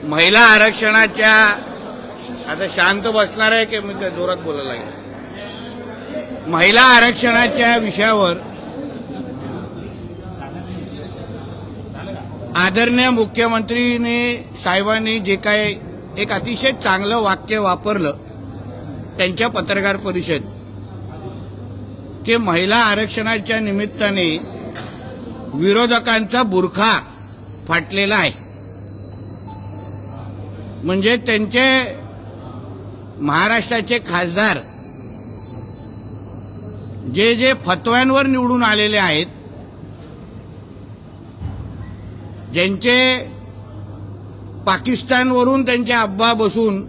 महिला आरक्षणाच्या आता शांत बसणार आहे की मी जोरात बोलायला लागेल। महिला आरक्षणाच्या विषयावर आदरणीय मुख्यमंत्रीने साहेबांनी जे काय एक अतिशय चांगलं वाक्य वापरलं त्यांच्या पत्रकार परिषद की महिला आरक्षणाच्या निमित्ताने विरोधकांचा बुरखा फाटलेला आहे। म्हणजे त्यांचे महाराष्ट्राचे खासदार जे जे फतव्यांवर निवडून आलेले आहेत, ज्यांचे पाकिस्तानवरून त्यांचे अब्बा बसून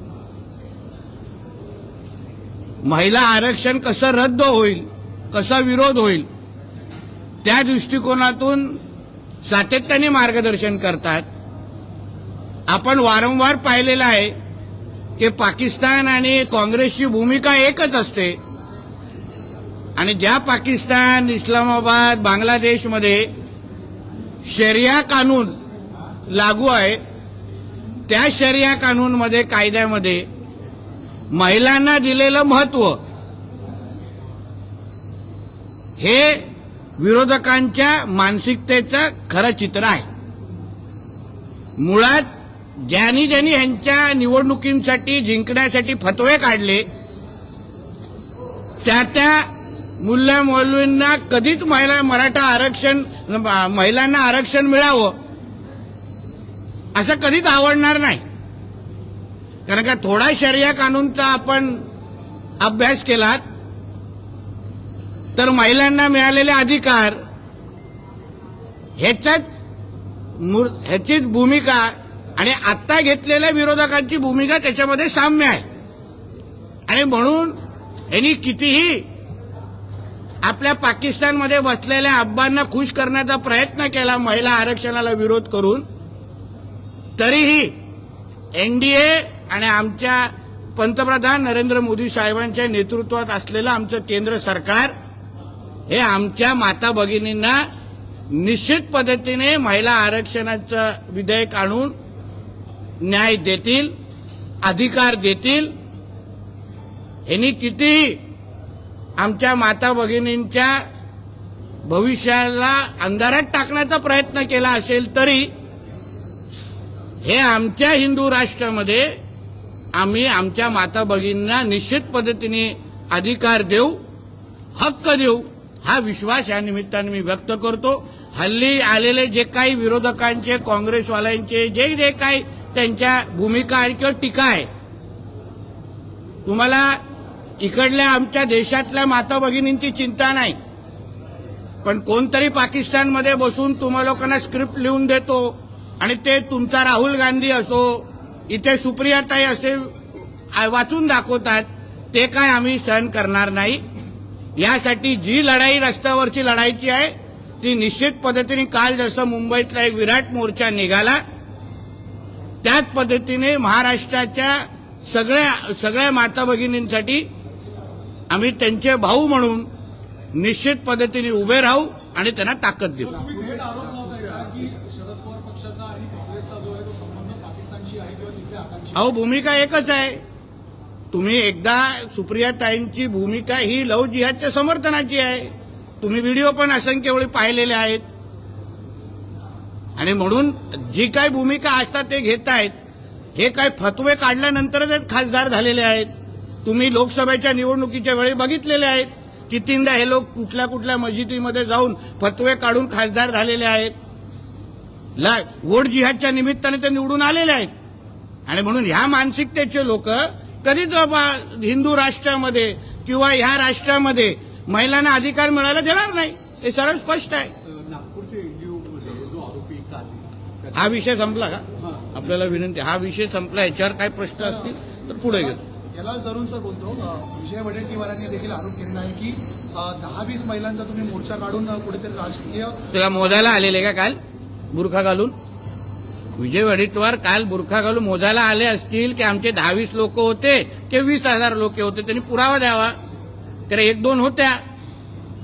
महिला आरक्षण कसं रद्द होईल, कसा विरोध होईल, त्या दृष्टिकोनातून सातत्याने मार्गदर्शन करतात। आपण वारंवार पाहिलेलं आहे की पाकिस्तान आणि काँग्रेसची भूमिका एकच असते आणि ज्या पाकिस्तान, इस्लामाबाद, बांगलादेशमध्ये शरिया कानून लागू आहे त्या शरिया कानूनमध्ये, कायद्यामध्ये महिलांना दिलेलं महत्त्व हे विरोधकांच्या मानसिकतेचं खरं चित्र आहे। मुळात ज्यांनी ह्यांच्या निवडणुकींसाठी जिंकण्यासाठी फतवे काढले त्या मुल्ला मौलवींना कधीच महिलांना आरक्षण मिळावं असं कधीच आवडणार नाही। कारण का थोडा शरिया कानूनचा आपण अभ्यास केला तर महिलांना मिळालेले अधिकार ह्याचीच भूमिका आणि आता घेतलेल्या विरोधकांची भूमिका त्याच्यामध्ये साम्य आहे। आणि म्हणून यांनी कितीही आपल्या पाकिस्तानमध्ये बसलेल्या अब्बांना खुश करण्याचा प्रयत्न केला महिला आरक्षणाला विरोध करून, तरीही एनडीए आणि आमच्या पंतप्रधान नरेंद्र मोदी साहेबांच्या नेतृत्वात असलेलं आमचं केंद्र सरकार हे आमच्या माता भगिनींना निश्चित पद्धतीने महिला आरक्षणाचं विधेयक आणून न्याय देतील, अधिकार देतील। यांनी किती आमच्या माता भगिनींच्या भविष्याला अंधारात टाकण्याचा प्रयत्न केला असेल तरी हे आमच्या हिंदू राष्ट्रामध्ये आम्ही आमच्या माता भगिनींना निश्चित पद्धतीने अधिकार देऊ, हक्क देऊ, हा विश्वास या निमित्ताने मी व्यक्त करतो। हल्ली आलेले जे काही विरोधकांचे, काँग्रेसवाल्यांचे जे काही त्यांच्या भूमिका किंवा टीका आहे, तुम्हाला इकडल्या आमच्या देशातल्या माता भगिनींची चिंता नाही, पण कोणतरी पाकिस्तानमध्ये बसून तुम्हा लोकांना स्क्रिप्ट लिहून देतो आणि ते तुमचा राहुल गांधी असो, इथे सुप्रियाताई असे वाचून दाखवतात, ते काय आम्ही सहन करणार नाही। यासाठी जी लढाई रस्त्यावरची लढायची आहे ती निश्चित पद्धतीने काल जसं मुंबईतला एक विराट मोर्चा निघाला त्याच पद्धतीने महाराष्ट्राच्या सगळ्या माता भगिनींसाठी आम्ही त्यांचे भाऊ म्हणून निश्चित पद्धतीने उभे राहू आणि त्यांना ताकद देऊ। अहो, भूमिका एकच आहे। तुम्ही एकदा सुप्रियाताईंची भूमिका ही लव्ह जिहादच्या समर्थनाची आहे, तुम्ही व्हिडिओ पण असंख्य वेळी पाहिलेले आहेत। आणि म्हणून जी काही भूमिका असतात ते घेत आहेत, हे काय फतवे काढल्यानंतरच खासदार झालेले आहेत। तुम्ही लोकसभेच्या निवडणुकीच्या वेळी बघितलेले आहेत, कितींदा हे लोक कुठल्या कुठल्या मस्जिदीमध्ये जाऊन फतवे काढून खासदार झालेले आहेत। वोट जिहादच्या निमित्ताने ते निवडून आलेले आहेत। आणि म्हणून ह्या मानसिकतेचे लोक कधीच हिंदू राष्ट्रामध्ये किंवा ह्या राष्ट्रामध्ये महिलांना अधिकार मिळायला देणार नाही, हे सरळ स्पष्ट आहे। हा विषय संपला का? आपल्याला विनंती, हा विषय संपला, याच्यावर काही प्रश्न असतील तर पुढे घेऊ। याला जरूर सर बोलतो, विजय वडेट्टीवारांनी देखील आरोप केलेला आहे की 10-20 महिलांचा तुम्ही मोर्चा काढून कुठेतरी राजकीय तेव्हा मोजायला आलेले का काल बुरखा घालून? विजय वडेट्टीवार काल बुरखा घालून मोजायला आले असतील की आमचे 10-20 लोक होते की 20,000 लोक होते, त्यांनी पुरावा द्यावा। तर 1-2 होत्या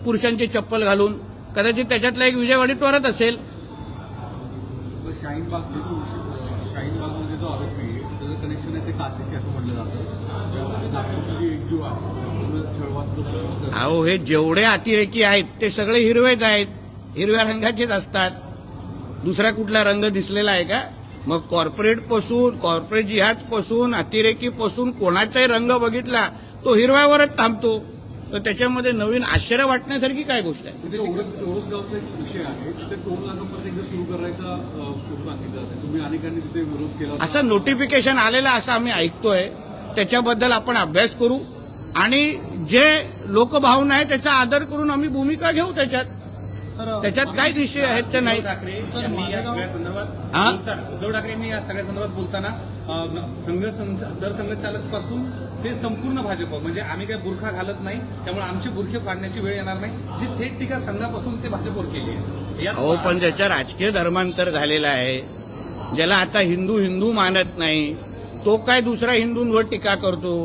पुरुषांची चप्पल घालून, कदाचित त्याच्यातला एक विजय वडेट्टीवारच असेल। शाहीन बाग मध्ये जो आरोपी आहे त्याचं कनेक्शन आहे ते काचेशी असं म्हटलं जातं. नागपूरची जी एकजूट आहे पूर्ण छळवात अहो हे जेवढे अतिरेकी आहेत ते सगळे हिरवेच आहेत, हिरव्या रंगाचेच असतात. दुसरा कुठला रंग दिसलेला आहे का? मग कॉर्पोरेट जिहाद पासून अतिरेकी पासून कोणाचाही रंग बघितला तो हिरव्यावरच थांबतो. तर त्याच्यामध्ये नवीन आश्चर्य वाटण्यासारखी काय गोष्ट आहे? म्हणजे ओरसगावचा एक विषय आहे तिथे टोल नाका परत एकदा सुरू करायचा सूचना सांगितलं जाते. तुम्ही अनेकांनी तिथे विरोध केला होता. असं नोटिफिकेशन आलेलं असं आम्ही ऐकतोय. त्याच्याबद्दल आपण अभ्यास करू आणि जे लोकभावना आहे त्याचा आदर करून आम्ही भूमिका घेऊ. त्याच्यात काय विषय आहेत ते नाही. उद्धव ठाकरे यांनी या सगळ्या संदर्भात हा? उद्धव ठाकरे यांनी या सगळ्या संदर्भात बोलताना सरसंघचालक पासून ते संपूर्ण भाजप म्हणजे आम्ही काही बुरखा घालत नाही त्यामुळे आमचे बुरखे फाडण्याची वेळ येणार नाही, जी थेट टीका संघापासून ते भाजपवर केली आहे. अहो पण ज्याच्या राजकीय धर्मांतर झालेला आहे, ज्याला आता हिंदू मानत नाही, तो काय दुसरा हिंदूंवर टीका करतो?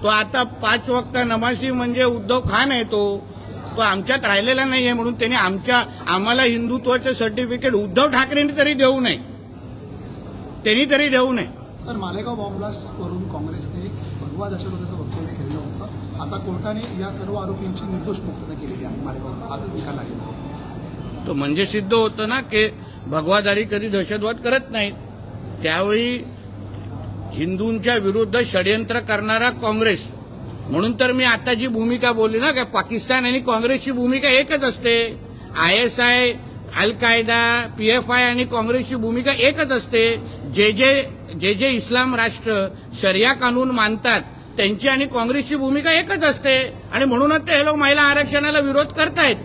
तो आता 5 वक्त नमाजी म्हणजे उद्धव खान आहे. तो आमच्यात राहिलेला नाहीये म्हणून त्याने आम्हाला हिंदुत्वाचं सर्टिफिकेट उद्धव ठाकरेंनी तरी देऊ नये. त्यांनी तरी देऊ नये. सर, मालेगाव बॉम्बब्लास्ट वरून काँग्रेसने भगवा दहशतवादाचं वक्तव्य केलेलं होतं. आता कोर्टाने या सर्व आरोपींची निर्दोष मुक्तता केलेली आहे. मालेगाव आजच निकाल लागला. तो म्हणजे सिद्ध होतं ना की भगवादारी कधी दहशतवाद करत नाहीत. त्यावेळी हिंदूंच्या विरुद्ध षडयंत्र करणारा काँग्रेस, म्हणून तर मी आता जी भूमिका बोलली ना की पाकिस्तान आणि काँग्रेसची भूमिका एकच असते. ISI, अल कायदा, PFI आणि काँग्रेसची भूमिका एकच असते. जे इस्लाम राष्ट्र शरिया कानून मानतात त्यांची आणि काँग्रेसची भूमिका एकच असते. आणि म्हणूनच ते हे लोक महिला आरक्षणाला विरोध करतायत.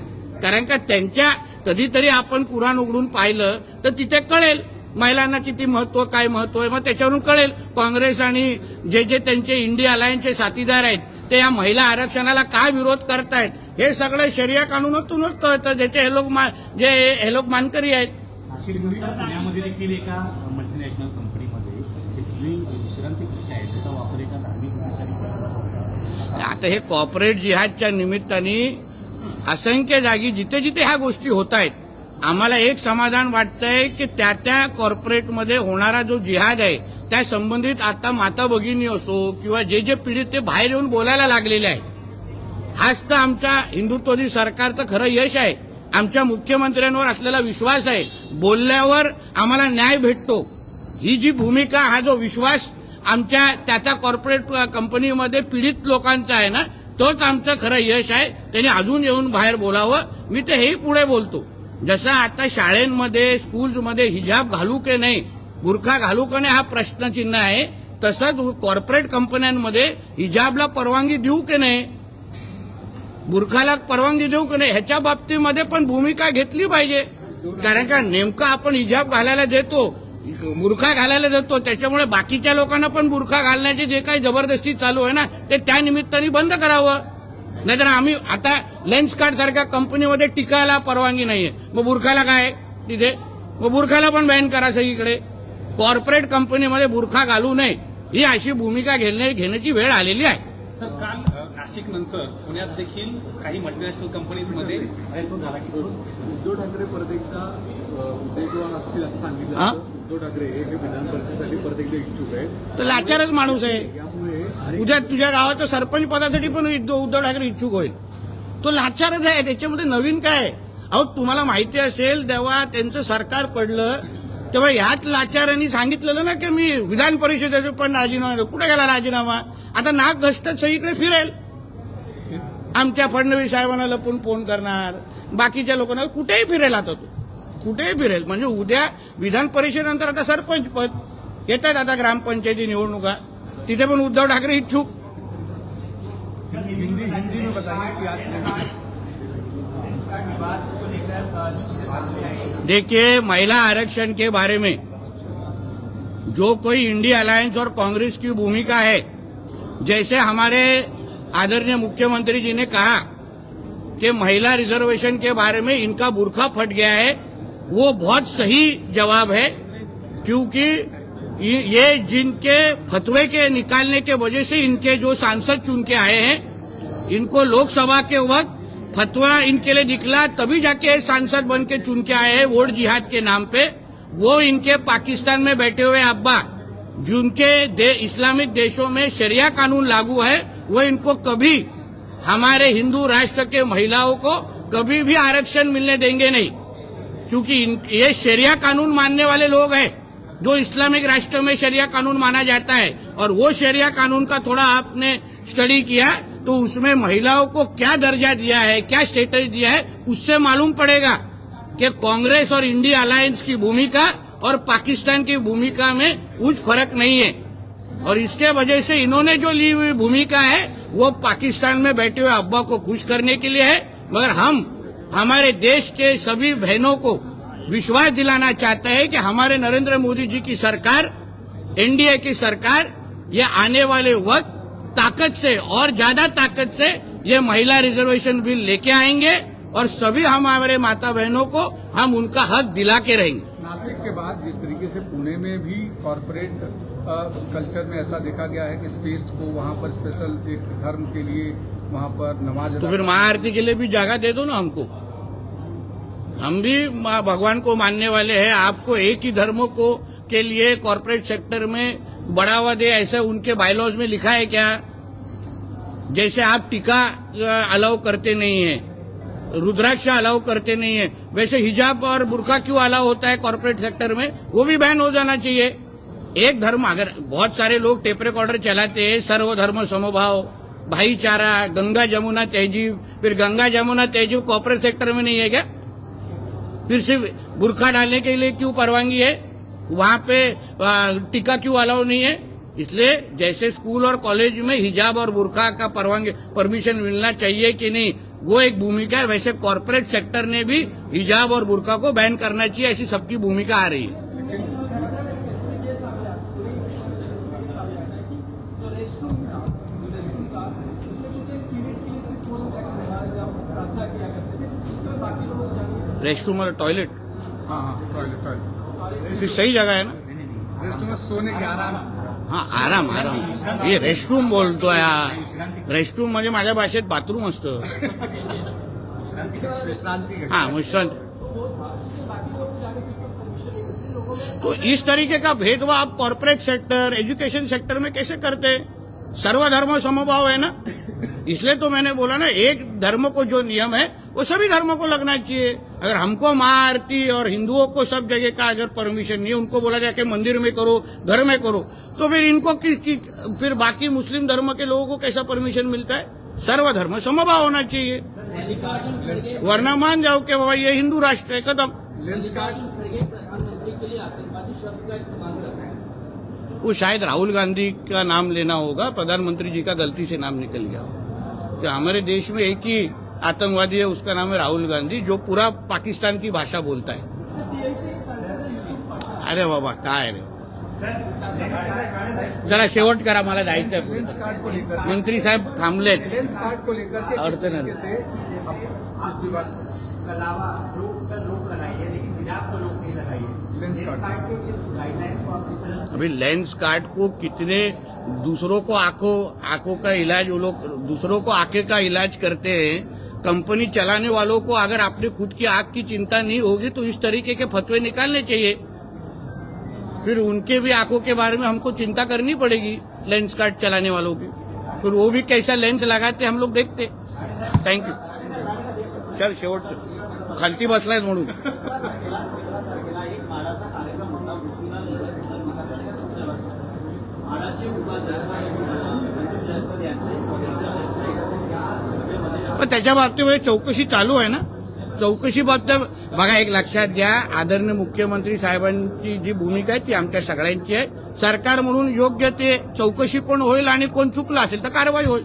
कारण का त्यांच्या कधीतरी आपण कुराण उघडून पाहिलं तर तिथे कळेल महिलांना किती महत्व, काय महत्व आहे. मग त्याच्यावरून कळेल काँग्रेस आणि जे त्यांचे इंडिया अलायन्सचे साथीदार आहेत ते या महिला आरक्षणाला काय विरोध करतायत. हे सगळं शरिया कानूनातूनच कळतं, ज्याचे हे लोक मानकरी आहेत. नाशिकनंतर पुण्यामध्ये देखील एका मल्टीनॅशनल कंपनीमध्ये तिथली विश्रांती कक्ष आहे त्याचा वापर एका धार्मिक उद्देशाने आता हे कॉर्पोरेट जिहादच्या निमित्ताने असंख्य जागी जिथे जिथे ह्या गोष्टी होत आहेत, आम्हाला एक समाधान वाटतंय की त्या कॉर्पोरेटमध्ये होणारा जो जिहाद आहे त्या संबंधित आता माता भगिनी असो किंवा जे पीडित ते बाहेर येऊन बोलायला लागलेले आहे. हाच तर आमच्या हिंदुत्ववादी सरकारचं खरं यश आहे. आमच्या मुख्यमंत्र्यांवर असलेला विश्वास आहे. बोलल्यावर आम्हाला न्याय भेटतो. ही जी भूमिका, हा जो विश्वास आमच्या त्या कॉर्पोरेट कंपनीमध्ये पीडित लोकांचा आहे ना, तोच आमचं खरं यश आहे. त्यांनी अजून येऊन बाहेर बोलावं. मी तर हेही पुढे बोलतो. जसं आता शाळेमध्ये स्कूल्समध्ये हिजाब घालू की नाही, बुरखा घालू की नाही हा प्रश्नचिन्ह आहे, तसंच कॉर्पोरेट कंपन्यांमध्ये हिजाबला परवानगी देऊ की नाही, बुरखाला परवानगी देऊ की नाही, ह्याच्या बाबतीमध्ये पण भूमिका घेतली पाहिजे. कारण का नेमकं आपण हिजाब घालायला देतो, बुरखा घालायला देतो, त्याच्यामुळे बाकीच्या लोकांना पण बुरखा घालण्याची जे काही जबरदस्ती चालू आहे ना ते त्या निमित्ताने बंद करावं. नाहीतर आम्ही आता लेन्स कार्ड सारख्या कंपनीमध्ये टिकायला परवानगी नाहीये, मग बुरखाला काय तिथे, मग बुरखाला पण बॅन करा सगळीकडे. कॉर्पोरेट कंपनीमध्ये बुरखा घालू नये ही अशी भूमिका घेण्याची वेळ आलेली आहे. सर, काल नाशिक नंतर पुण्यात देखील काही मल्टीनॅशनल कंपनीजमध्ये प्रयत्न झाला की उद्धव ठाकरे परत एकदा उमेदवार असतील असं सांगितलं हा? जातं. उद्धव ठाकरे हे विधान परिषदेसाठी परत एकदा इच्छुक आहेत. तो लाचारच माणूस आहे. यामुळे उद्या तुझ्या गावाच्या सरपंच पदासाठी पण उद्धव ठाकरे इच्छुक होईल. तो लाचारच आहे. त्याच्यामध्ये नवीन काय आहे? अहो तुम्हाला माहिती असेल तेव्हा त्यांचं सरकार पडलं तेव्हा ह्याच लाचारांनी सांगितलेलं ना की मी विधान परिषदेचं पण राजीनामा. कुठे गेला राजीनामा? आता नाक घसटत सगळीकडे फिरेल. आमच्या फडणवीस साहेबांना लपून फोन करणार, बाकीच्या लोकांना कुठेही फिरेल. आता तो कुठेही फिरेल. म्हणजे उद्या विधान परिषदेनंतर आता सरपंच पद येतात, आता ग्रामपंचायती निवडणुका, तिथे पण उद्धव ठाकरे इच्छुक. हिंदी में बताइए कि आज देखिए, महिला आरक्षण के बारे में जो कोई इंडिया अलायंस और कांग्रेस की भूमिका है, जैसे हमारे आदरणीय मुख्यमंत्री जी ने कहा कि महिला रिजर्वेशन के बारे में इनका बुरखा फट गया है, वो बहुत सही जवाब है. क्योंकि ये जिनके फतवे के निकालने के वजह से इनके जो सांसद चुन के आए हैं, इनको लोकसभा के वक्त फतवा इनके लिए निकला तभी जाके सांसद बन के चुन के आए हैं वोट जिहाद के नाम पे. वो इनके पाकिस्तान में बैठे हुए अब्बा जिनके इस्लामिक देशों में शरिया कानून लागू है, वो इनको कभी हमारे हिंदू राष्ट्र के महिलाओं को कभी भी आरक्षण मिलने देंगे नहीं, क्योंकि ये शरिया कानून मानने वाले लोग हैं। जो इस्लामिक राष्ट्र में शरिया कानून माना जाता है, और वो शरिया कानून का थोड़ा आपने स्टडी किया तो उसमें महिलाओं को क्या दर्जा दिया है, क्या स्टेटस दिया है, उससे मालूम पड़ेगा कि कांग्रेस और इंडिया अलायंस की भूमिका और पाकिस्तान की भूमिका में कुछ फर्क नहीं है। और इसके वजह से इन्होंने जो ली हुई भूमिका है वो पाकिस्तान में बैठे हुए अब्बा को खुश करने के लिए है, मगर हम हमारे देश के सभी बहनों को विश्वास दिलाना चाहते हैं कि हमारे नरेंद्र मोदी जी की सरकार, एनडीए की सरकार, ये आने वाले वक्त ताकत से और ज्यादा ताकत से ये महिला रिजर्वेशन बिल लेके आएंगे और सभी हमारे माता बहनों को हम उनका हक दिला के रहेंगे। नासिक के बाद जिस तरीके से पुणे में भी कॉरपोरेट कल्चर में ऐसा देखा गया है कि स्पेस को वहाँ पर स्पेशल एक धर्म के लिए वहाँ पर नमाज तो फिर महाआरती के लिए भी जगह दे दो ना हमको। हम भी भगवान को मानने वाले हैं। आपको एक ही धर्मों को के लिए कॉरपोरेट सेक्टर में बढ़ावा दे ऐसा उनके बायलॉज में लिखा है क्या? जैसे आप टीका अलाउ करते नहीं है, रुद्राक्ष अलाउ करते नहीं है, वैसे हिजाब और बुर्का क्यों अलाउ होता है कॉर्पोरेट सेक्टर में? वो भी बैन हो जाना चाहिए। एक धर्म, अगर बहुत सारे लोग टेप रिकॉर्डर चलाते हैं, सर्वधर्म समभाव, भाईचारा, गंगा जमुना तहजीब, फिर गंगा जमुना तहजीब कॉर्पोरेट सेक्टर में नहीं है क्या? फिर सिर्फ बुर्का डालने के लिए क्यों परवानगी है? वहां पे टीका क्यों अलाउ नहीं है? इसलिए जैसे स्कूल और कॉलेज में हिजाब और बुर्का का परमिशन मिलना चाहिए कि नहीं, वो एक भूमिका है, वैसे कॉर्पोरेट सेक्टर ने भी हिजाब और बुर्का को बैन करना चाहिए, ऐसी सबकी भूमिका आ रही है। रेस्टरूम और टॉयलेट, हाँ टॉयलेट फिर सही जगह है ना? रेस्टरूम में सोने के आराम। हाँ, आराम आराम, ये रेस्टरूम बोलतो यार। रेस्टरूम म्हणजे माझ्या भाषेत बाथरूम असतं। विश्रांति हाँ, विश्रांति। तो इस तरीके का भेदभाव आप कॉर्पोरेट सेक्टर, एजुकेशन सेक्टर में कैसे करते हैं? सर्वधर्म समभाव है ना, इसलिए तो मैंने बोला ना, एक धर्म को जो नियम है वो सभी धर्मों को लगना चाहिए। अगर हमको माँ आरती और हिंदुओं को सब जगह का अगर परमिशन नहीं, उनको बोला जाए कि मंदिर में करो, घर में करो, तो फिर इनको फिर बाकी मुस्लिम धर्म के लोगों को कैसा परमिशन मिलता है? सर्वधर्म समभाव होना चाहिए, वरना मान जाओ कि बाबा ये हिंदू राष्ट्र है, खत्म। लेंस कार्ड वो शायद राहुल गांधी का नाम लेना होगा, प्रधानमंत्री जी का गलती से नाम निकल गया। कि हमारे देश में एक ही आतंकवादी है, उसका नाम है राहुल गांधी, जो पूरा पाकिस्तान की भाषा बोलता है। अरे बाबा काय रे, जरा शेवट करा, मला जायचं। लेंस कार्ड को लेकर मंत्री साहेब थांबलेत। लेंस कार्ड को लेकर के किस अर्थ नहीं। तरीके से इस विवाद अलावा रोक लगाई है, लेकिन हिजाब को रोक नहीं लगाई है। लेंस कार्ड के इस गाइडलाइंस को आप किस तरह से अभी लेंस कार्ड को कितने दूसरों को आंखों का इलाज, वो लोग दूसरों को आंखें का इलाज करते हैं। कंपनी चलाने वालों को अगर आपने खुद की आंख की चिंता नहीं होगी तो इस तरीके के फतवे निकालने चाहिए। फिर उनके भी आंखों के बारे में हमको चिंता करनी पड़ेगी, लेंस कार्ड चलाने वालों की। फिर वो भी कैसा लेंस लगाते हम लोग देखते। थँक्यू। चल शेवट खालती बसलाय म्हणून पण त्याच्या बाबतीमध्ये चौकशी चालू आहे ना। चौकशी बाबतीत बघा, एक लक्षात घ्या, आदरणीय मुख्यमंत्री साहेबांची जी भूमिका आहे ती आमच्या सगळ्यांची आहे। सरकार म्हणून योग्य ते चौकशी पण होईल आणि कोण चुकलं असेल तर कारवाई होईल।